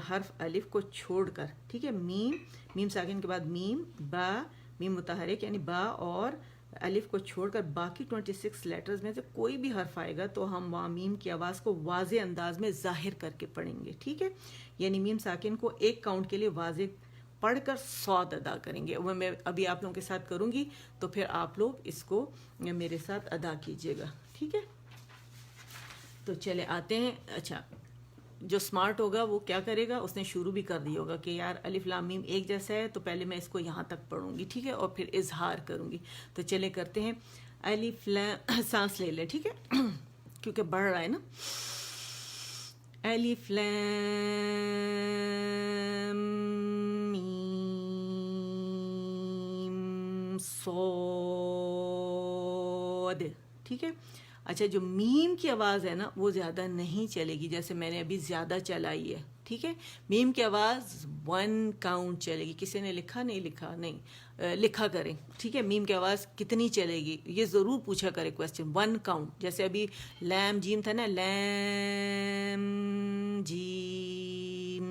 Speaker 1: حرف الف کو چھوڑ کر، ٹھیک ہے، میم ساکن کے بعد میم، با، میم متحرک یعنی با اور الف کو چھوڑ کر باقی 26 لیٹرز میں سے کوئی بھی حرف آئے گا تو ہم وہاں میم کی آواز کو واضح انداز میں ظاہر کر کے پڑھیں گے. ٹھیک ہے، یعنی میم ساکن کو ایک کاؤنٹ کے لیے واضح پڑھ کر صاد ادا کریں گے. وہ میں ابھی آپ لوگوں کے ساتھ کروں گی، تو پھر آپ لوگ اس کو میرے ساتھ ادا کیجیے گا. ٹھیک ہے، تو چلے آتے ہیں. اچھا، جو سمارٹ ہوگا وہ کیا کرے گا، اس نے شروع بھی کر دیا ہوگا کہ یار الف لام میم ایک جیسا ہے، تو پہلے میں اس کو یہاں تک پڑھوں گی. ٹھیک ہے، اور پھر اظہار کروں گی. تو چلے کرتے ہیں. الف لام، سانس لے لیں، ٹھیک ہے، کیونکہ بڑھ رہا ہے نا. الف لام میم صاد. ٹھیک ہے، اچھا جو میم کی آواز ہے نا وہ زیادہ نہیں چلے گی، جیسے میں نے ابھی زیادہ چلائی ہے. ٹھیک ہے، میم کی آواز 1 کاؤنٹ چلے گی. کسی نے لکھا؟ نہیں لکھا، نہیں لکھا کریں. ٹھیک ہے، میم کی آواز کتنی چلے گی یہ ضرور پوچھا کرے کویسچن. 1 کاؤنٹ، جیسے ابھی لام جیم تھا نا، لام جیم،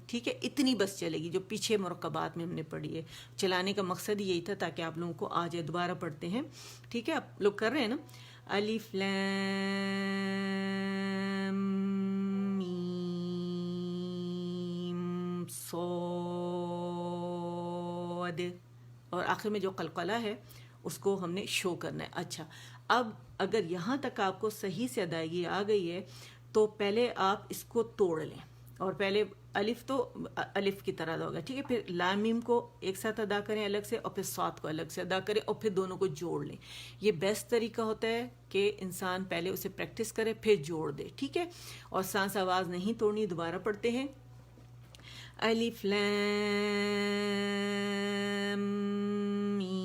Speaker 1: ٹھیک ہے، اتنی بس چلے گی جو پیچھے مرکبات میں ہم نے پڑھی ہے. چلانے کا مقصد یہی تھا تاکہ آپ لوگوں کو آ جائے. دوبارہ پڑھتے ہیں، ٹھیک ہے، آپ لوگ کر رہے ہیں نا. الف لام میم صاد، اور آخر میں جو قلقلہ ہے اس کو ہم نے شو کرنا ہے. اچھا، اب اگر یہاں تک آپ کو صحیح سے ادائیگی آ گئی ہے تو پہلے آپ اس کو توڑ لیں، اور پہلے الف تو الف کی طرح ادا ہوگا. ٹھیک ہے، پھر لام میم کو ایک ساتھ ادا کریں الگ سے، اور پھر صاد کو الگ سے ادا کریں، اور پھر دونوں کو جوڑ لیں. یہ بیسٹ طریقہ ہوتا ہے کہ انسان پہلے اسے پریکٹس کرے پھر جوڑ دے. ٹھیک ہے، اور سانس آواز نہیں توڑنی. دوبارہ پڑھتے ہیں. الف لام میم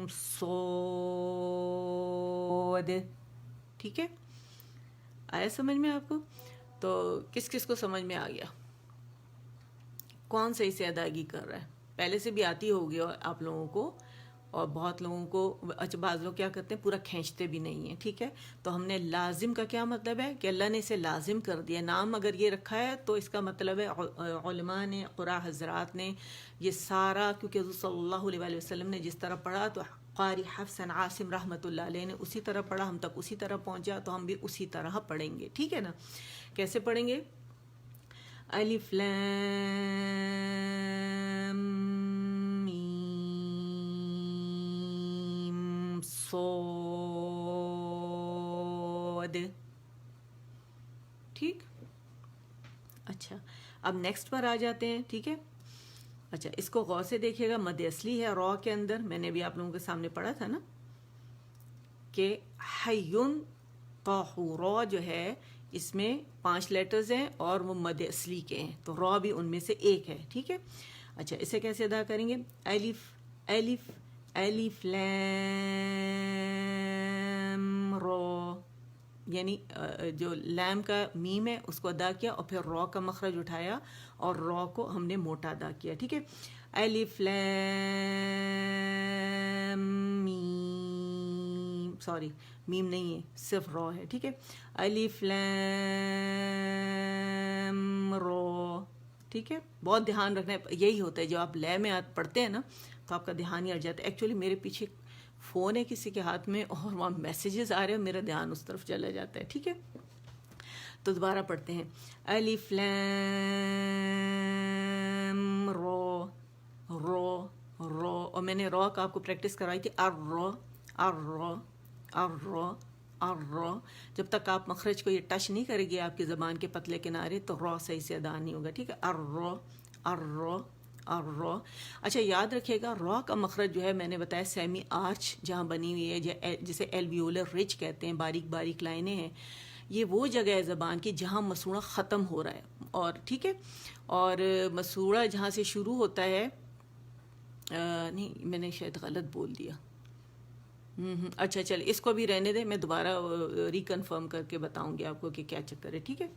Speaker 1: صاد. ٹھیک ہے، آیا سمجھ میں آپ کو؟ تو کس کس کو سمجھ میں آ گیا؟ کون صحیح سے ادائیگی کر رہا ہے؟ پہلے سے بھی آتی ہوگی آپ لوگوں کو، اور بہت لوگوں کو اچھا بعض لوگ کیا کرتے ہیں پورا کھینچتے بھی نہیں ہیں. ٹھیک ہے، تو ہم نے لازم کا کیا مطلب ہے کہ اللہ نے اسے لازم کر دیا. نام اگر یہ رکھا ہے تو اس کا مطلب ہے علماء نے، قراء حضرات نے یہ سارا، کیونکہ حضور صلی اللہ علیہ وسلم نے جس طرح پڑھا تو قاری حفص عاصم رحمۃ اللہ علیہ نے اسی طرح پڑھا، ہم تک اسی طرح پہنچا، تو ہم بھی اسی طرح پڑھیں گے. ٹھیک ہے نا؟ کیسے پڑھیں گے؟ الف لام میم صاد. ٹھیک، اچھا اب نیکسٹ پر آ جاتے ہیں. ٹھیک ہے، اچھا اس کو غور سے دیکھیے گا. مد اصلی ہے را کے اندر، میں نے بھی آپ لوگوں کے سامنے پڑھا تھا نا کہ حیون طاہورا جو ہے اس میں 5 لیٹرز ہیں اور وہ مد اصلی کے ہیں، تو را بھی ان میں سے ایک ہے. ٹھیک ہے، اچھا اسے کیسے ادا کریں گے؟ الف الف الف لام را، یعنی جو لام کا میم ہے اس کو ادا کیا اور پھر را کا مخرج اٹھایا اور را کو ہم نے موٹا ادا کیا. ٹھیک ہے، الف لام میم، سوری میم نہیں ہے صرف را ہے. ٹھیک ہے، الف لام را. ٹھیک ہے، بہت دھیان رکھنا ہے، یہی ہوتا ہے جب آپ لے میں پڑھتے ہیں نا تو آپ کا دھیان ہی ہٹ جاتا ہے. ایکچولی میرے پیچھے فون ہے کسی کے ہاتھ میں اور وہاں میسیجز آ رہے ہیں، میرا دھیان اس طرف چلا جاتا ہے. ٹھیک ہے، تو دوبارہ پڑھتے ہیں الف لام را را را، اور میں نے را کا آپ کو پریکٹس کرائی تھی ار ار ار ار. جب تک آپ مخرج کو یہ ٹچ نہیں کرے گی آپ کی زبان کے پتلے کنارے تو را صحیح سے ادا نہیں ہوگا. ٹھیک ہے، ار ار ار. اچھا یاد رکھیے گا را کا مخرج جو ہے میں نے بتایا سیمی آرچ جہاں بنی ہوئی ہے جسے الویولر رچ کہتے ہیں، باریک باریک لائنیں ہیں، یہ وہ جگہ ہے زبان کی جہاں مسوڑا ختم ہو رہا ہے. اور ٹھیک ہے، اور مسوڑا جہاں سے شروع ہوتا ہے نہیں میں نے شاید غلط بول دیا. اچھا چل اس کو بھی رہنے دیں، میں دوبارہ ریکنفرم کر کے بتاؤں گی آپ کو کہ کیا چکر ہے. ٹھیک ہے،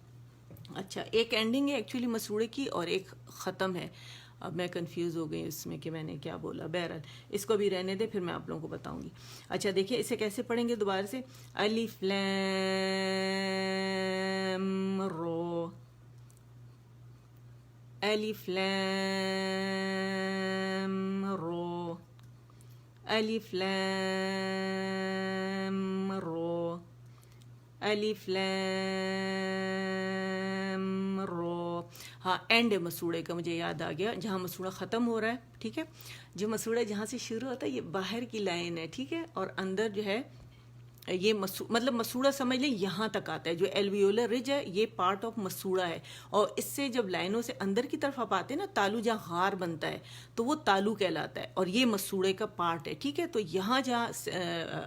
Speaker 1: اچھا ایک اینڈنگ ہے ایکچولی مسوڑے کی اور ایک ختم ہے. اب میں کنفیوز ہو گئی اس میں کہ میں نے کیا بولا. بہرحال اس کو بھی رہنے دیں، پھر میں آپ لوگوں کو بتاؤں گی. اچھا دیکھیے اسے کیسے پڑھیں گے دوبارہ سے. الف لام را الف لام را الف لام را الف لام را. ہاں اینڈ مسوڑے کا مجھے یاد آ گیا، جہاں مسوڑا ختم ہو رہا ہے. ٹھیک ہے، جو مسوڑا جہاں سے شروع ہوتا ہے یہ باہر کی لائن ہے. ٹھیک ہے، اور اندر جو ہے یہ مطلب مسوڑا سمجھ لیں یہاں تک آتا ہے. جو الویولر رج ہے یہ پارٹ آف مسوڑا ہے، اور اس سے جب لائنوں سے اندر کی طرف آپ آتے ہیں نا تالو جہاں غار بنتا ہے تو وہ تالو کہلاتا ہے اور یہ مسوڑے کا پارٹ ہے. ٹھیک ہے، تو یہاں جہاں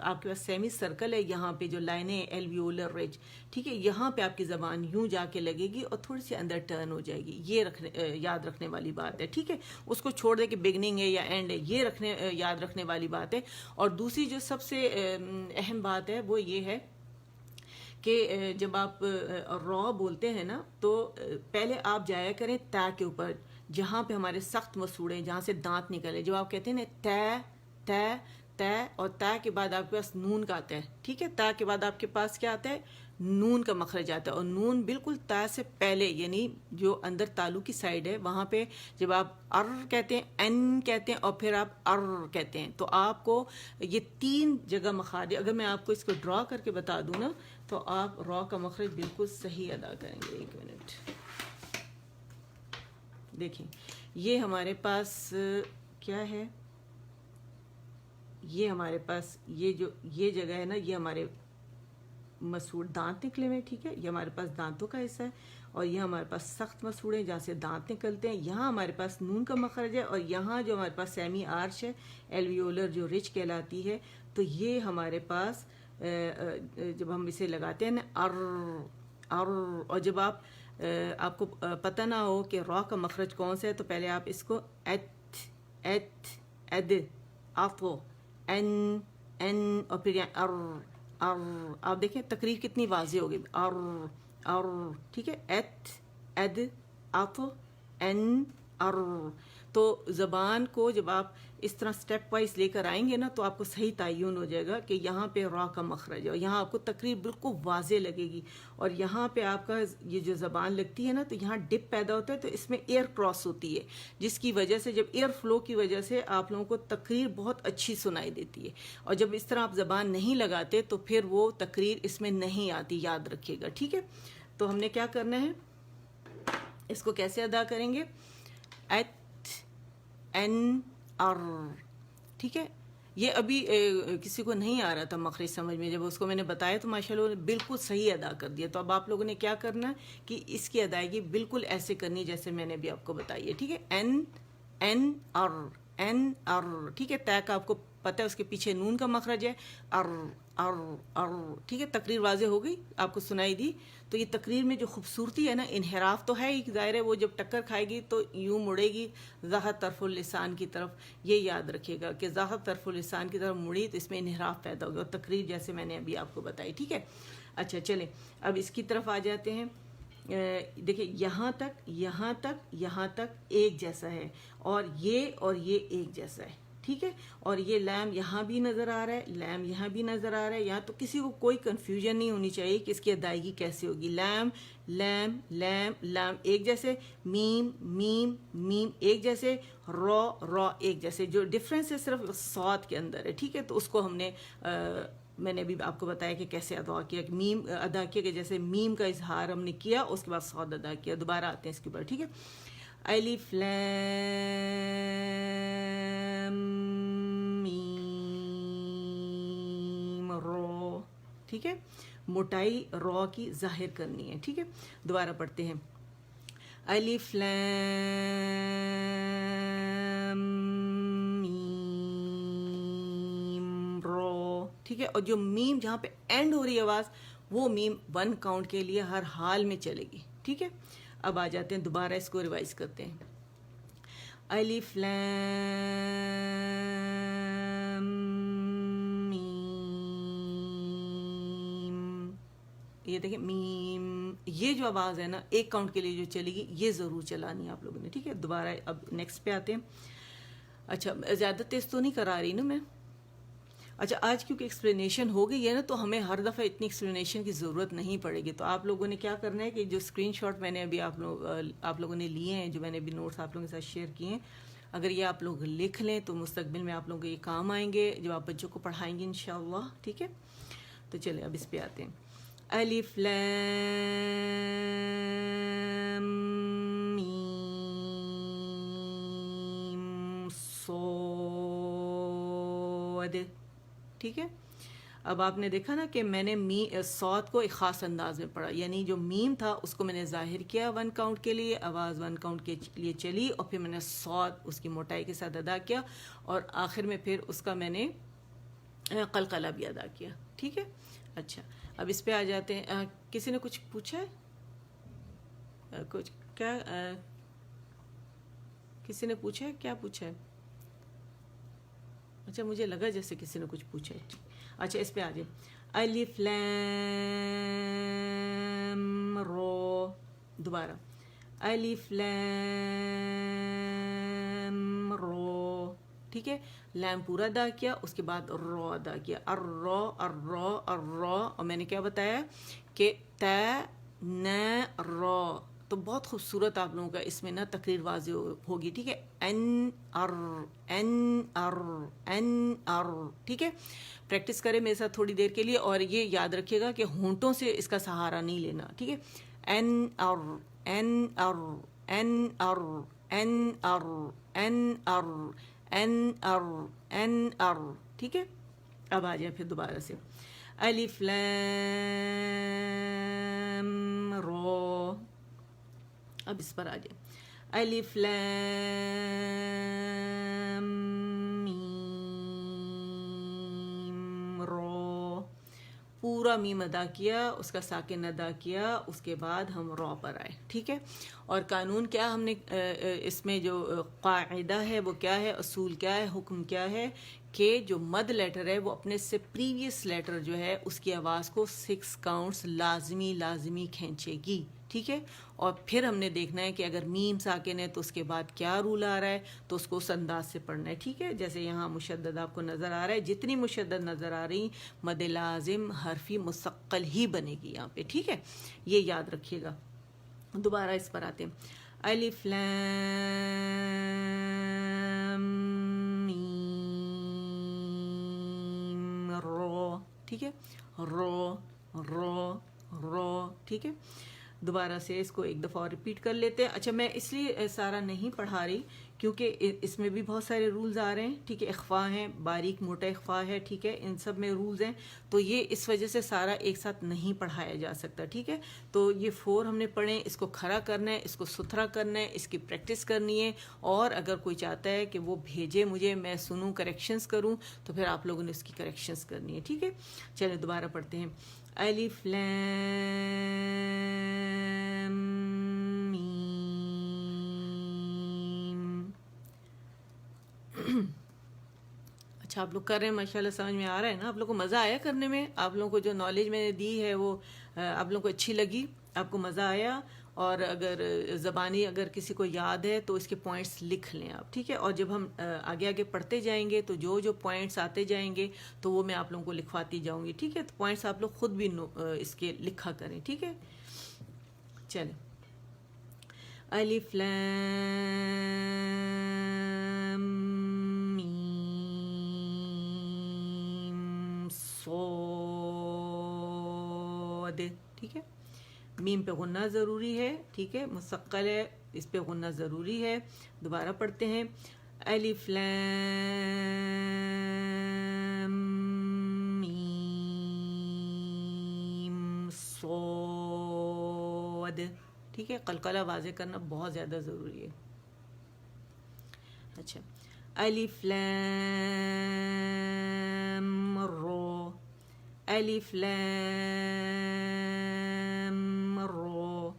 Speaker 1: آپ کے پاس سیمی سرکل ہے یہاں پہ جو لائنیں الویولر رج، ٹھیک ہے، یہاں پہ آپ کی زبان یوں جا کے لگے گی اور تھوڑی سی اندر ٹرن ہو جائے گی. یہ یاد رکھنے والی بات ہے. ٹھیک ہے، اس کو چھوڑ دے کہ بگننگ ہے یا اینڈ ہے، یہ یاد رکھنے والی بات ہے. اور دوسری جو سب سے اہم بات ہے وہ یہ ہے کہ جب آپ را بولتے ہیں نا تو پہلے آپ جایا کریں تا کے اوپر جہاں پہ ہمارے سخت مسوڑے جہاں سے دانت نکلے. جب آپ کہتے ہیں نا تے تے تے اور تا کے بعد آپ کے پاس نون کا آتا ہے. ٹھیک ہے، تا کے بعد آپ کے پاس کیا آتا ہے؟ نون کا مخرج آتا ہے، اور نون بالکل تا سے پہلے یعنی جو اندر تالو کی سائڈ ہے وہاں پہ جب آپ ار کہتے ہیں این کہتے ہیں اور پھر آپ ار کہتے ہیں تو آپ کو یہ 3 جگہ مخارج، اگر میں آپ کو اس کو ڈرا کر کے بتا دوں نا تو آپ را کا مخرج بالکل صحیح ادا کریں گے. 1 منٹ دیکھیں، یہ ہمارے پاس کیا ہے، یہ ہمارے پاس یہ جگہ ہے نا یہ ہمارے مسوڑ دانت نکلے ہوئے. ٹھیک ہے، یہ ہمارے پاس دانتوں کا حصہ ہے اور یہ ہمارے پاس سخت مسوڑے جہاں سے دانت نکلتے ہیں. یہاں ہمارے پاس نون کا مخرج ہے اور یہاں جو ہمارے پاس سیمی آرچ ہے الویولر جو رچ کہلاتی ہے، تو یہ ہمارے پاس جب ہم اسے لگاتے ہیں نا ار ار، اور جب آپ آپ کو پتہ نہ ہو کہ را کا مخرج کون سا ہے تو پہلے آپ اس کو ایت اد آفو این اور پھر یہاں آپ دیکھیں تقریر کتنی واضح ہوگی ٹھیک ہے، ایت اد آفو این تو زبان کو جب آپ اس طرح سٹیپ وائز لے کر آئیں گے نا تو آپ کو صحیح تعین ہو جائے گا کہ یہاں پہ را کا مخرج ہے اور یہاں آپ کو تقریر بالکل واضح لگے گی، اور یہاں پہ آپ کا یہ جو زبان لگتی ہے نا تو یہاں ڈپ پیدا ہوتا ہے تو اس میں ایئر کراس ہوتی ہے، جس کی وجہ سے جب ایئر فلو کی وجہ سے آپ لوگوں کو تقریر بہت اچھی سنائی دیتی ہے، اور جب اس طرح آپ زبان نہیں لگاتے تو پھر وہ تقریر اس میں نہیں آتی، یاد رکھیے گا، ٹھیک ہے۔ تو ہم نے کیا کرنا ہے، اس کو کیسے ادا کریں گے، ایت این ٹھیک ہے۔ یہ ابھی کسی کو نہیں آ رہا تھا مخرج سمجھ میں، جب اس کو میں نے بتایا تو ماشاءاللہ نے بالکل صحیح ادا کر دیا۔ تو اب آپ لوگوں نے کیا کرنا ہے کہ اس کی ادائیگی بالکل ایسے کرنی جیسے میں نے بھی آپ کو بتائی ہے، ٹھیک ہے۔ این ٹھیک ہے، تے کا آپ کو پتہ ہے اس کے پیچھے نون کا مخرج ہے، ٹھیک ہے۔ تقریر واضح ہو گئی، آپ کو سنائی دی۔ تو یہ تقریر میں جو خوبصورتی ہے نا، انحراف تو ہے ہی، ظاہر ہے وہ جب ٹکر کھائے گی تو یوں مڑے گی ظاہر طرف اللسان کی طرف، یہ یاد رکھیے گا کہ ظاہر طرف اللسان کی طرف مڑی تو اس میں انحراف پیدا ہوگا، اور تقریر جیسے میں نے ابھی آپ کو بتائی، ٹھیک ہے۔ اچھا چلیں اب اس کی طرف آ جاتے ہیں۔ دیکھیں یہاں تک ایک جیسا ہے، اور یہ ایک جیسا ہے، ٹھیک ہے۔ اور یہ لام یہاں بھی نظر آ رہا ہے، لام یہاں بھی نظر آ رہا ہے، یہاں تو کسی کو کوئی کنفیوژن نہیں ہونی چاہیے کہ اس کی ادائیگی کیسے ہوگی۔ لام لام لام لام ایک جیسے، میم میم میم ایک جیسے، را ایک جیسے، جو ڈفرینس ہے صرف صاد کے اندر ہے، ٹھیک ہے۔ تو اس کو ہم نے میں نے ابھی آپ کو بتایا کہ کیسے ادا کیا، میم ادا کیا کہ جیسے میم کا اظہار ہم نے کیا اس کے بعد صاد ادا کیا۔ دوبارہ آتے ہیں اس کے اوپر، ٹھیک ہے۔ الف لام میم را، ٹھیک ہے۔ موٹائی را کی ظاہر کرنی ہے، ٹھیک ہے۔ دوبارہ پڑھتے ہیں، الف لام ٹھیک ہے۔ اور جو میم جہاں پہ اینڈ ہو رہی ہے آواز، وہ میم 1 کاؤنٹ کے لیے ہر حال میں چلے گی، ٹھیک ہے۔ اب آ جاتے ہیں دوبارہ اس کو ریوائز کرتے ہیں، الف لام میم، یہ دیکھیں میم، یہ جو آواز ہے نا 1 کاؤنٹ کے لیے جو چلے گی یہ ضرور چلانی ہے آپ لوگوں نے، ٹھیک ہے۔ دوبارہ اب نیکسٹ پہ آتے ہیں۔ اچھا زیادہ تیز تو نہیں کرا رہی نا میں؟ اچھا آج کیونکہ ایکسپلینیشن ہو گئی ہے نا تو ہمیں ہر دفعہ اتنی ایکسپلینیشن کی ضرورت نہیں پڑے گی، تو آپ لوگوں نے کیا کرنا ہے کہ جو اسکرین شاٹ میں نے ابھی آپ لوگوں نے لیے ہیں، جو میں نے ابھی نوٹس آپ لوگوں کے ساتھ شیئر کیے ہیں، اگر یہ آپ لوگ لکھ لیں تو مستقبل میں آپ لوگوں کو یہ کام آئیں گے جب آپ بچوں کو پڑھائیں گے انشاءاللہ، ٹھیک ہے۔ تو چلیں اب اس پہ آتے ہیں، الف لام میم صاد، ٹھیک ہے۔ اب آپ نے دیکھا نا کہ میں نے صاد کو ایک خاص انداز میں پڑھا، یعنی جو میم تھا اس کو میں نے ظاہر کیا 1 کاؤنٹ کے لیے، آواز 1 کاؤنٹ کے لیے چلی، اور پھر میں نے صاد اس کی موٹائی کے ساتھ ادا کیا، اور آخر میں پھر اس کا میں نے قلقلہ بھی ادا کیا، ٹھیک ہے۔ اچھا اب اس پہ آ جاتے ہیں، کسی نے کچھ پوچھا ہے؟ کچھ کیا کسی نے پوچھا ہے؟ کیا پوچھا ہے؟ اچھا مجھے لگا جیسے کسی نے کچھ پوچھا ہے۔ اچھا اس پہ آ جائیں، الف لام را، دوبارہ الف لام را، ٹھیک ہے۔ لام پورا ادا کیا، اس کے بعد را ادا کیا، الرا، اور میں نے کیا بتایا کہ تا نا را، تو بہت خوبصورت آپ لوگوں کا اس میں نا تقریر واضح ہوگی، ٹھیک ہے۔ این ار، ٹھیک ہے۔ پریکٹس کریں میرے ساتھ تھوڑی دیر کے لیے، اور یہ یاد رکھیے گا کہ ہونٹوں سے اس کا سہارا نہیں لینا، ٹھیک ہے۔ این ار این ار این ار این ار این ار این ار این ار، ٹھیک ہے۔ اب آ جائیں پھر دوبارہ سے، الف لام را، اب اس پر آ جائیں، الف لام میم را، پورا پورا میم ادا کیا، اس کا ساکن ادا کیا، اس کے بعد ہم را پر آئے، ٹھیک ہے. اور قانون کیا ہم نے اس میں جو قاعدہ ہے وہ کیا ہے، اصول کیا ہے، حکم کیا ہے کہ جو مد لیٹر ہے وہ اپنے سے پریویس لیٹر جو ہے اس کی آواز کو 6 کاؤنٹس لازمی کھینچے گی، ٹھیک ہے. اور پھر ہم نے دیکھنا ہے کہ اگر میم ساکن ہے تو اس کے بعد کیا رول آ رہا ہے، تو اس کو اس انداز سے پڑھنا ہے، ٹھیک ہے. جیسے یہاں مشدد آپ کو نظر آ رہا ہے، جتنی مشدد نظر آ رہی مد لازم حرفی مستقل ہی بنے گی یہاں پہ، ٹھیک ہے. یہ یاد رکھیے گا. دوبارہ اس پر آتے ہیں. الف لام میم رو، ٹھیک ہے. رو رو رو، ٹھیک ہے. دوبارہ سے اس کو ایک دفعہ اور ریپیٹ کر لیتے ہیں. اچھا میں اس لیے سارا نہیں پڑھا رہی کیونکہ اس میں بھی بہت سارے رولز آ رہے ہیں، ٹھیک ہے. اخفا ہیں، باریک موٹا اخفا ہے، ٹھیک ہے. ان سب میں رولز ہیں، تو یہ اس وجہ سے سارا ایک ساتھ نہیں پڑھایا جا سکتا، ٹھیک ہے. تو یہ 4 ہم نے پڑھے، اس کو کھڑا کرنا ہے، اس کو ستھرا کرنا ہے، اس کی پریکٹس کرنی ہے. اور اگر کوئی چاہتا ہے کہ وہ بھیجے مجھے، میں سنوں، کریکشنز کروں، تو پھر آپ لوگوں نے اس کی کریکشنز کرنی ہے، ٹھیک ہے. چلیں دوبارہ پڑھتے ہیں. الف لام میم. اچھا آپ لوگ کر رہے ہیں ماشاءاللہ، سمجھ میں آ رہا ہے نا؟ آپ لوگ کو مزہ آیا کرنے میں؟ آپ لوگوں کو جو نالج میں نے دی ہے وہ آپ لوگوں کو اچھی لگی؟ آپ کو مزہ آیا؟ اور اگر زبانی اگر کسی کو یاد ہے تو اس کے پوائنٹس لکھ لیں آپ، ٹھیک ہے. اور جب ہم آگے پڑھتے جائیں گے تو جو پوائنٹس آتے جائیں گے تو وہ میں آپ لوگوں کو لکھواتی جاؤں گی، ٹھیک ہے. تو پوائنٹس آپ لوگ خود بھی اس کے لکھا کریں، ٹھیک ہے. چلیں. الف لام میم صاد، ٹھیک ہے. میم پہ غنہ ضروری ہے، ٹھیک ہے. مستقل ہے، اس پہ غنہ ضروری ہے. دوبارہ پڑھتے ہیں. الف لام میم صاد، ٹھیک ہے. قلقلہ واضح کرنا بہت زیادہ ضروری ہے. اچھا. الف لام رو، الف لام رو،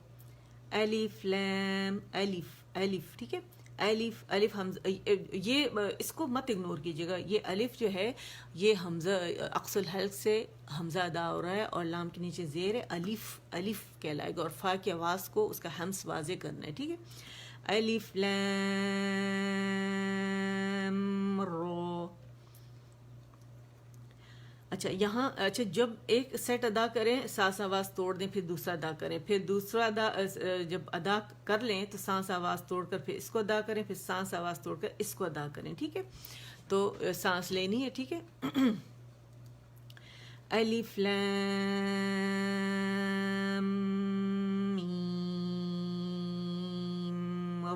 Speaker 1: الف لام الف، ٹھیک ہے. الف حمزہ، یہ اس کو مت اگنور کیجیے گا. یہ الف جو ہے یہ حمزہ اقص الحلق سے حمزہ ادا ہو رہا ہے اور لام کے نیچے زیر ہے. الف کہلائے گا اور فا کی آواز کو اس کا ہمس واضح کرنا ہے، ٹھیک ہے. الف لام رو. اچھا یہاں، اچھا جب ایک سیٹ ادا کریں سانس آواز توڑ دیں، پھر دوسرا ادا کریں، پھر دوسرا جب ادا کر لیں تو سانس آواز توڑ کر پھر اس کو ادا کریں، پھر سانس آواز توڑ کر اس کو ادا کریں، ٹھیک ہے. تو سانس لینی ہے، ٹھیک ہے. الف لام میم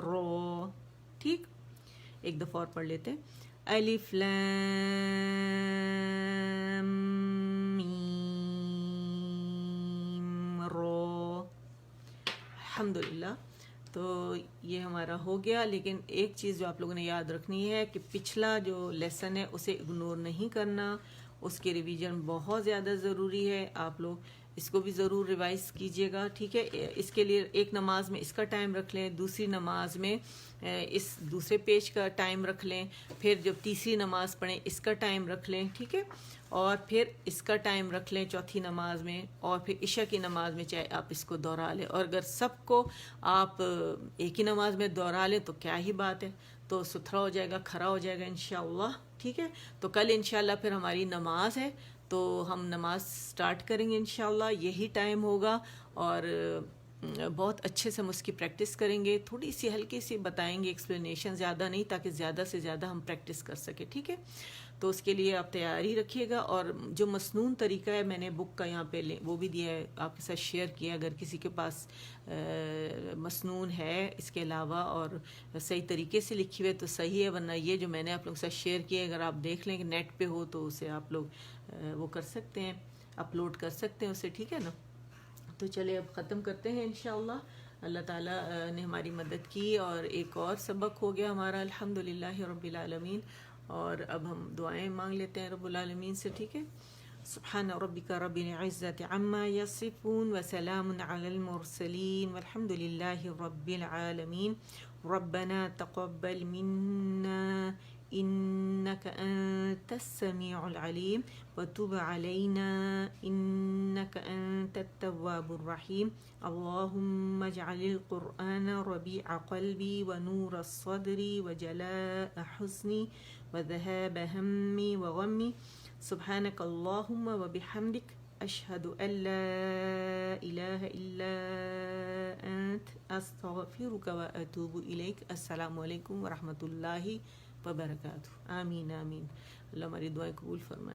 Speaker 1: رو، ٹھیک. ایک دفعہ اور پڑھ لیتے ہیں. الف لام میم رو. الحمدللہ. تو یہ ہمارا ہو گیا. لیکن ایک چیز جو آپ لوگوں نے یاد رکھنی ہے کہ پچھلا جو لیسن ہے اسے اگنور نہیں کرنا، اس کے ریویژن بہت زیادہ ضروری ہے. آپ لوگ اس کو بھی ضرور ریوائز کیجئے گا، ٹھیک ہے. اس کے لیے ایک نماز میں اس کا ٹائم رکھ لیں، دوسری نماز میں اس دوسرے پیج کا ٹائم رکھ لیں، پھر جب تیسری نماز پڑھیں اس کا ٹائم رکھ لیں، ٹھیک ہے. اور پھر اس کا ٹائم رکھ لیں چوتھی نماز میں، اور پھر عشاء کی نماز میں چاہے آپ اس کو دہرا لیں. اور اگر سب کو آپ ایک ہی نماز میں دہرا لیں تو کیا ہی بات ہے، تو ستھرا ہو جائے گا، کھرا ہو جائے گا انشاءاللہ، ٹھیک ہے. تو کل انشاءاللہ پھر ہماری نماز ہے، تو ہم نماز سٹارٹ کریں گے انشاءاللہ. یہی ٹائم ہوگا اور بہت اچھے سے ہم اس کی پریکٹس کریں گے. تھوڑی سی ہلکی سی بتائیں گے، ایکسپلینیشن زیادہ نہیں، تاکہ زیادہ سے زیادہ ہم پریکٹس کر سکیں، ٹھیک ہے. تو اس کے لیے آپ تیاری رکھیے گا. اور جو مسنون طریقہ ہے میں نے بک کا یہاں پہ وہ بھی دیا ہے، آپ کے ساتھ شیئر کیا. اگر کسی کے پاس مسنون ہے اس کے علاوہ اور صحیح طریقے سے لکھی ہوئے تو صحیح ہے، ورنہ یہ جو میں نے آپ لوگوں کے ساتھ شیئر کیا اگر آپ دیکھ لیں کہ نیٹ پہ ہو تو اسے آپ لوگ وہ کر سکتے ہیں، اپلوڈ کر سکتے ہیں اسے، ٹھیک ہے نا. تو چلے اب ختم کرتے ہیں انشاءاللہ. اللہ تعالیٰ نے ہماری مدد کی اور ایک اور سبق ہو گیا ہمارا الحمدللہ رب العالمین. اور اب ہم دعائیں مانگ لیتے ہیں رب العالمین سے، ٹھیک ہے. سبحان ربك رب العزة عما يصفون وسلام على المرسلين والحمد لله رب العالمين. ربنا تقبل منا إنك أنت السميع العليم وتب علينا إنك أنت التواب الرحيم. اللهم اجعل القرآن ربيع قلبي ونور الصدر وجلاء حزني وذهاب همي وغمي. سبحانك اللهم وبحمدك أشهد أن لا إله إلا أنت أستغفرك وأتوب إليك. السلام علیکم ورحمۃ اللہ وبرکاتہ. آمین آمین. اللہ ہماری دعائیں قبول فرمائے.